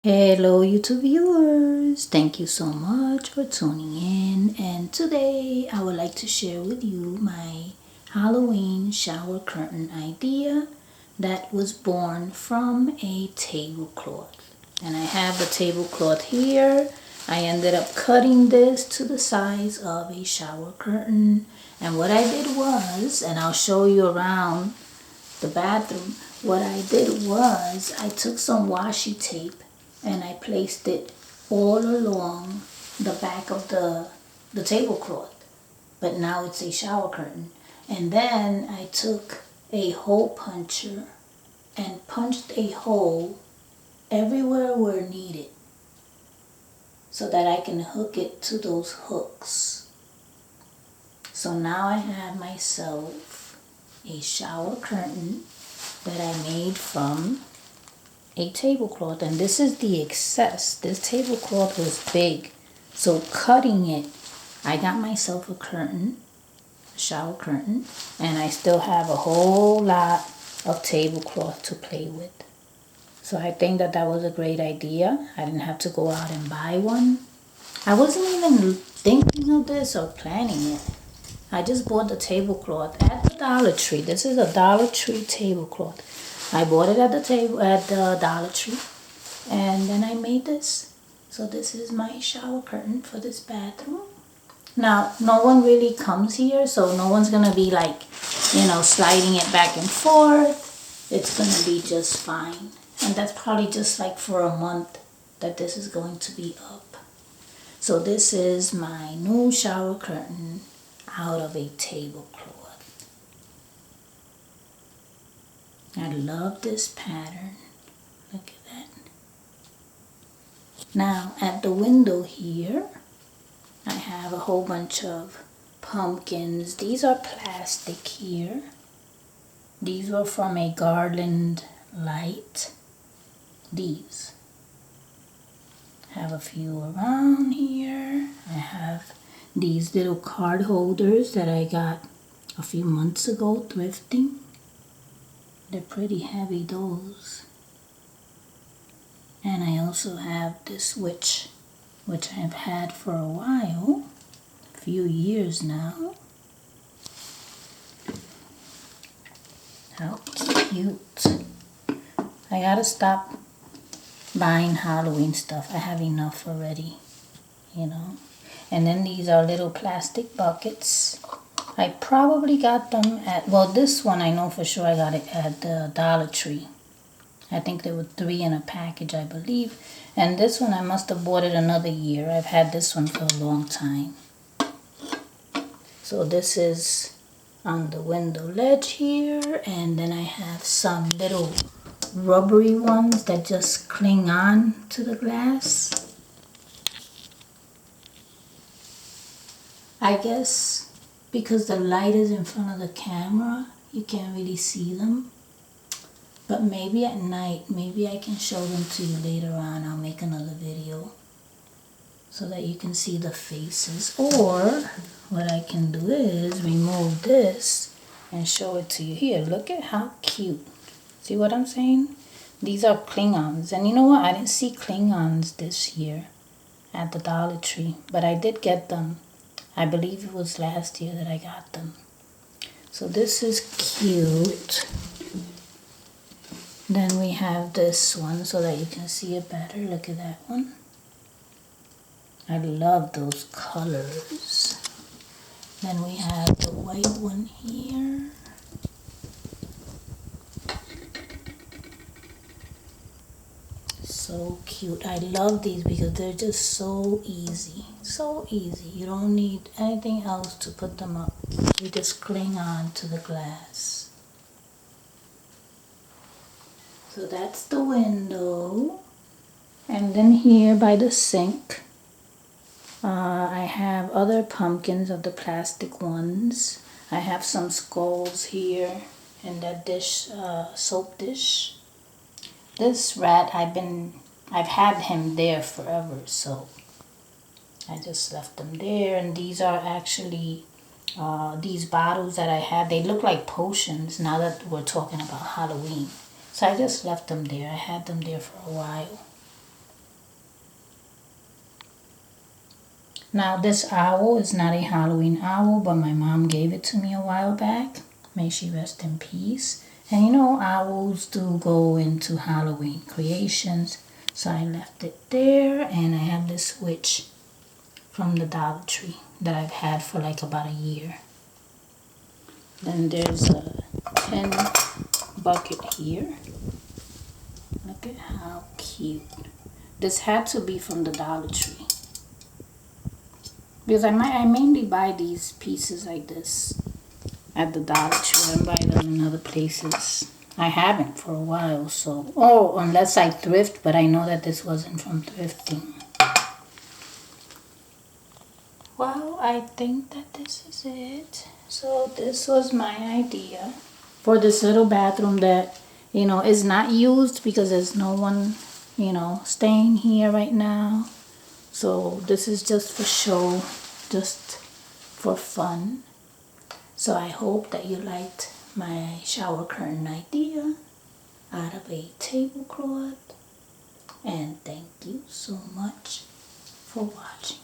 Hello YouTube viewers, thank you so much for tuning in, and today I would like to share with you my Halloween shower curtain idea that was born from a tablecloth. And I have the tablecloth here. I ended up cutting this to the size of a shower curtain, and what I did was, and I'll show you around the bathroom, what I did was I took some washi tape and I placed it all along the back of the tablecloth. But now it's a shower curtain. And then I took a hole puncher and punched a hole everywhere where needed so that I can hook it to those hooks. So now I have myself a shower curtain that I made from a tablecloth, and this is the excess. This tablecloth was big, so cutting it, I got myself a curtain, a shower curtain, and I still have a whole lot of tablecloth to play with. So I think that was a great idea. I didn't have to go out and buy one. I wasn't even thinking of this or planning it. I just bought the tablecloth at the Dollar Tree. This is a Dollar Tree tablecloth. I bought it at the Dollar Tree, and then I made this. So this is my shower curtain for this bathroom. Now, no one really comes here, so no one's gonna be like, sliding it back and forth. It's gonna be just fine. And that's probably just like for a month that this is going to be up. So this is my new shower curtain out of a tablecloth. I love this pattern. Look at that. Now at the window here, I have a whole bunch of pumpkins. These are plastic here. These were from a Garland light. These. I have a few around here. I have these little card holders that I got a few months ago thrifting. They're pretty heavy, those. And I also have this which I've had for a while, a few years now. How cute. I gotta stop buying Halloween stuff. I have enough already, And then these are little plastic buckets. I probably got them at, well, this one I know for sure I got it at the Dollar Tree. I think there were 3 in a package, I believe. And this one I must have bought it another year. I've had this one for a long time. So this is on the window ledge here. And then I have some little rubbery ones that just cling on to the glass. I guess because the light is in front of the camera, you can't really see them. But maybe at night, maybe I can show them to you later on. I'll make another video so that you can see the faces. Or what I can do is remove this and show it to you here. Look at how cute. See what I'm saying? These are Klingons. And you know what? I didn't see Klingons this year at the Dollar Tree. But I did get them. I believe it was last year that I got them. So this is cute. Then we have this one so that you can see it better. Look at that one. I love those colors. Then we have the white one here. So cute. I love these because they're just so easy. So easy. You don't need anything else to put them up. You just cling on to the glass. So that's the window. And then here by the sink, I have other pumpkins of the plastic ones. I have some skulls here in that dish, soap dish. This rat, I've had him there forever, so I just left them there. And these are actually these bottles that I had. They look like potions now that we're talking about Halloween. So I just left them there. I had them there for a while. Now this owl is not a Halloween owl, but my mom gave it to me a while back. May she rest in peace. And you know, owls do go into Halloween creations. So I left it there, and I have this witch from the Dollar Tree that I've had for like about a year. Then there's a 10 bucket here. Look at how cute. This had to be from the Dollar Tree. Because I mainly buy these pieces like this at the Dollar Tree. I don't buy them in other places. I haven't for a while, so... Oh, unless I thrift, but I know that this wasn't from thrifting. Well, I think that this is it. So this was my idea for this little bathroom that, you know, is not used because there's no one, you know, staying here right now. So this is just for show, just for fun. So I hope that you liked my shower curtain idea out of a tablecloth. And thank you so much for watching.